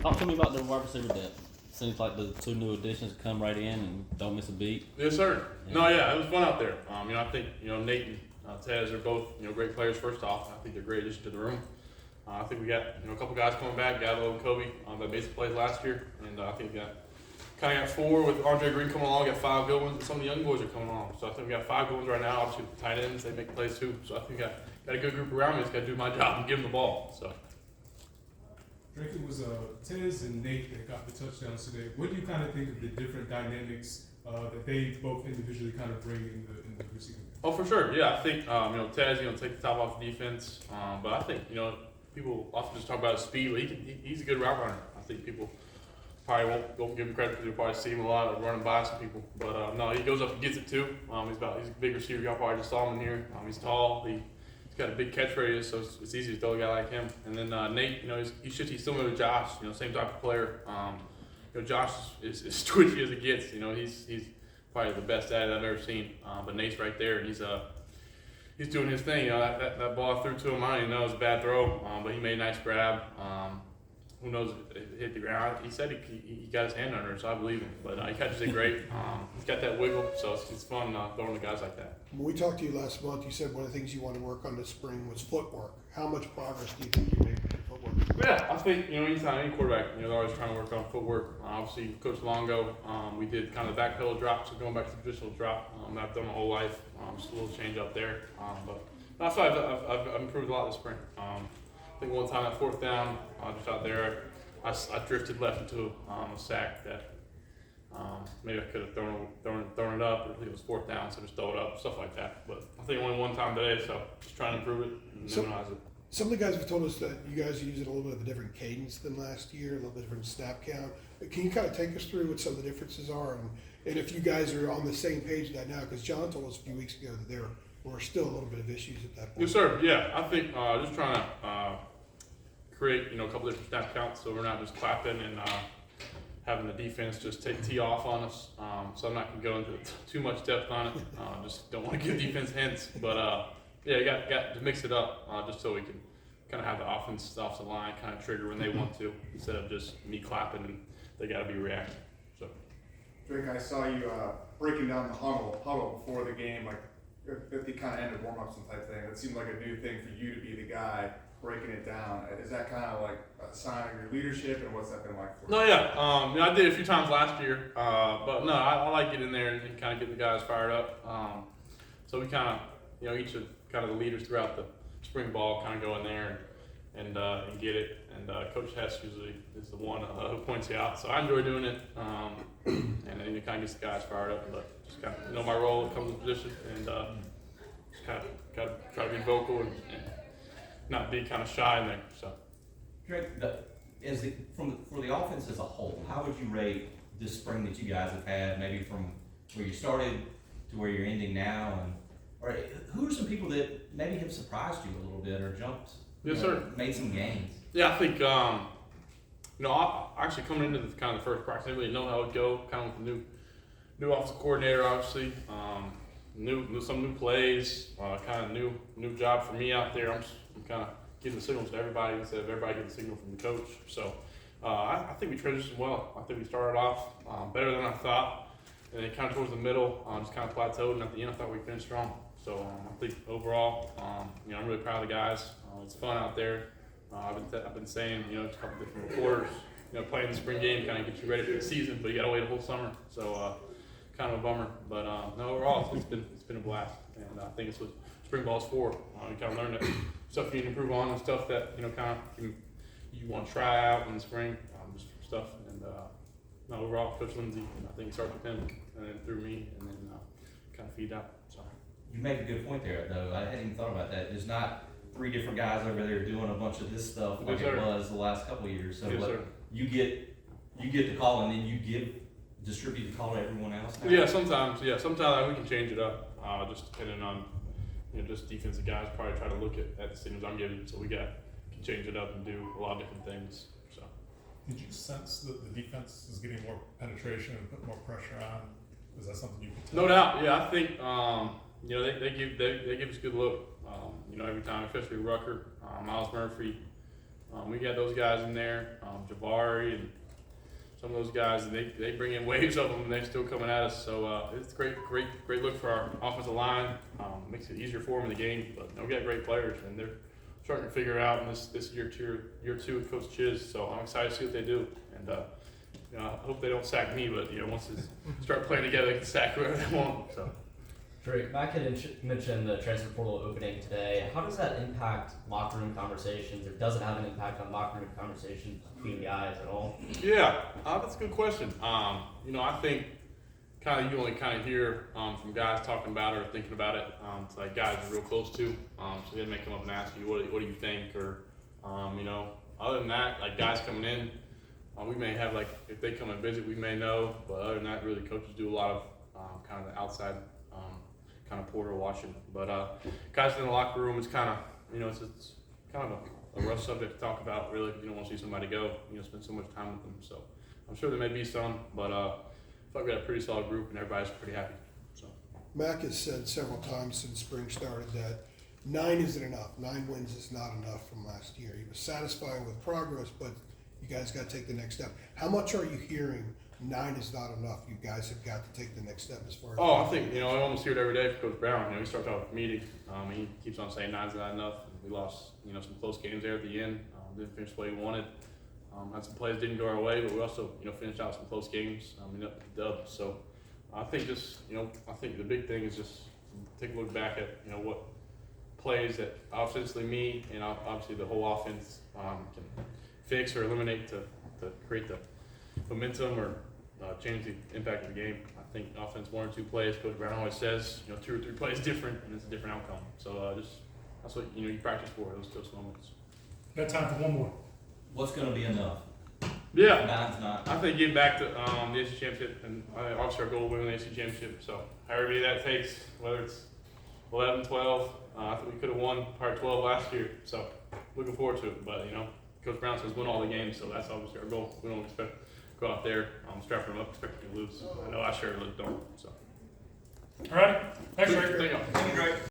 Talk to me about the wide receiver depth. Seems like the two new additions come right in and don't miss a beat. Yes, sir. Yeah. No, yeah, it was fun out there. I think Nate and Tez are both great players. First off, I think they're great addition to the room. I think we got a couple guys coming back, Gallo and Kobe, that made some plays last year, and I think we got 4 with Andre Green coming along. Got 5 good ones, and some of the young boys are coming along. So I think we got 5 good ones right now. Obviously, the tight ends they make plays too. So I think I got a good group around me. Just got to do my job and give them the ball. So. Drake, it was Tez and Nate that got the touchdowns today. What do you kind of think of the different dynamics that they both individually kind of bring in the receiving game? Oh, for sure. Yeah, I think Tez, take the top off the defense. But I think people often just talk about his speed. But he's a good route runner. I think people probably won't give him credit because you'll probably see him a lot running by some people. But no, he goes up and gets it too. He's a big receiver. Y'all probably just saw him in here. He's tall. He's got a big catch radius, so it's easy to throw a guy like him. And then Nate, he's similar to Josh. Same type of player. Josh is twitchy as it gets. He's probably the best at it I've ever seen. But Nate's right there, and he's doing his thing. That ball I threw to him, I didn't know it was a bad throw, but he made a nice grab. Who knows if it hit the ground? He said he got his hand under it, so I believe him. But he catches it great. He's got that wiggle, so it's fun throwing to guys like that. When we talked to you last month, you said one of the things you wanted to work on this spring was footwork. How much progress do you think you made with footwork? Yeah, I think anytime any quarterback, they're always trying to work on footwork. Obviously, Coach Longo, we did kind of the backpedal drop, so going back to the traditional drop. That I've done my whole life. Just a little change up there, but I feel I've improved a lot this spring. I think one time that 4th down, just out there, I drifted left into a sack that maybe I could have thrown it up, or I think it was 4th down, so just throw it up, stuff like that. But I think only one time today, so just trying to improve it and minimize it. Some of the guys have told us that you guys are using a little bit of a different cadence than last year, a little bit different snap count. Can you kind of take us through what some of the differences are, and if you guys are on the same page with that now? Because John told us a few weeks ago that there were still a little bit of issues at that point. Yes, sir. Yeah, I think just trying to create a couple different snap counts, so we're not just clapping and having the defense just take tee off on us. So I'm not going to go into too much depth on it. Just don't want to give defense hints, but yeah, you got to mix it up just so we can kind of have the offense off the line, kind of trigger when they want to, instead of just me clapping and they got to be reacting. So, Drake, I saw you breaking down the huddle before the game, like at the kind of end of warm-ups and type thing. That seemed like a new thing for you to be the guy breaking it down. Is that kind of like a sign of your leadership, and what's that been like for you? No, yeah. I did it a few times last year, but no, I like getting in there and kind of getting the guys fired up. So we kind of, each of kind of the leaders throughout the spring ball kind of go in there and get it. And Coach Hess usually is the one who points you out. So I enjoy doing it, and then it kind of gets the guys fired up. But just kind of know my role, comes in position, and just kind of try to be vocal and not be kind of shy in there. So, Drake, for the offense as a whole, how would you rate this spring that you guys have had, maybe from where you started to where you're ending now, or who are some people that maybe have surprised you a little bit or jumped? Yes, sir. Made some gains. Yeah, I think I actually coming into the kind of the first practice, I didn't really know how it would go. Kind of with the new offensive coordinator, obviously. Some new plays, kind of new job for me out there. I'm kind of giving the signals to everybody instead of everybody getting the signal from the coach. So I think we transitioned well. I think we started off better than I thought, and then kind of towards the middle, just kind of plateaued, and at the end I thought we finished strong. So I think overall, I'm really proud of the guys. It's fun out there. I've been saying, a couple different reporters, playing the spring game kind of gets you ready for the season, but you got to wait a whole summer. So kind of a bummer, but no, overall it's been a blast, and I think it's what spring ball's for. You kind of learn that stuff you need to improve on and stuff that kind of you want to try out in the spring, just stuff. And no, overall, Coach Lindsay, I think it starts with him and then through me, and then kind of feed out. So You make a good point there, though. I hadn't even thought about that. There's not 3 different guys over there doing a bunch of this stuff like it was the last couple of years. So you get the call, and then you distribute the call to everyone else now? Yeah, sometimes we can change it up, just depending on just defensive guys probably try to look at the signals I'm giving, so we can change it up and do a lot of different things. So did you sense that the defense is getting more penetration and put more pressure on? Is that something you can tell? No doubt, yeah. I think they give us a good look. Every time, especially Rucker, Miles Murphy, We got those guys in there, Jabari and some of those guys, and they bring in waves of them, and they're still coming at us. So it's great look for our offensive line. Makes it easier for them in the game, but we got great players, and they're starting to figure it out in this year two with Coach Chiz. So I'm excited to see what they do, and I hope they don't sack me, but once they start playing together, they can sack whoever they want. So. Drake, Matt had mentioned the transfer portal opening today. How does that impact locker room conversations, or does it have an impact on locker room conversations between guys at all? Yeah, that's a good question. I think you only hear from guys talking about it or thinking about it. It's like guys are real close to, so they may come up and ask you, what do you think? Or, other than that, like guys coming in, we may have if they come and visit, we may know. But other than that, really, coaches do a lot of the outside. Porter watching, but guys in the locker room, it's it's kind of a rough subject to talk about. Really, if you don't want to see somebody go, spend so much time with them. So I'm sure there may be some, but I feel like we got a pretty solid group and everybody's pretty happy. So Mac has said several times since spring started that 9 isn't enough. 9 wins is not enough from last year. He was satisfied with progress, but you guys got to take the next step. How much are you hearing? 9 is not enough. You guys have got to take the next step as far as. I think I almost hear it every day from Coach Brown. He starts out with the meeting. He keeps on saying 9's not enough. We lost some close games there at the end. Didn't finish the way we wanted. Had some plays didn't go our way, but we also finished out some close games. Ended up with the dub. So I think I think the big thing is just take a look back at what plays that offensively me and obviously the whole offense can fix or eliminate to create the momentum or change the impact of the game. I think offense 1 or 2 plays, Coach Brown always says, 2 or 3 plays different, and it's a different outcome. So that's what you practice for, those moments. Got time for one more. What's going to be enough? Yeah, 9's not. I think getting back to the ACC championship, and obviously our goal is winning the ACC championship. So however many that takes, whether it's 11, 12, I think we could have won probably 12 last year. So looking forward to it. But Coach Brown says win all the games, so that's obviously our goal. We don't expect go out there, strapping them up, expecting to lose. I know I sure don't. So. All right. Thanks, Drake. Thank you. Thank you, Drake.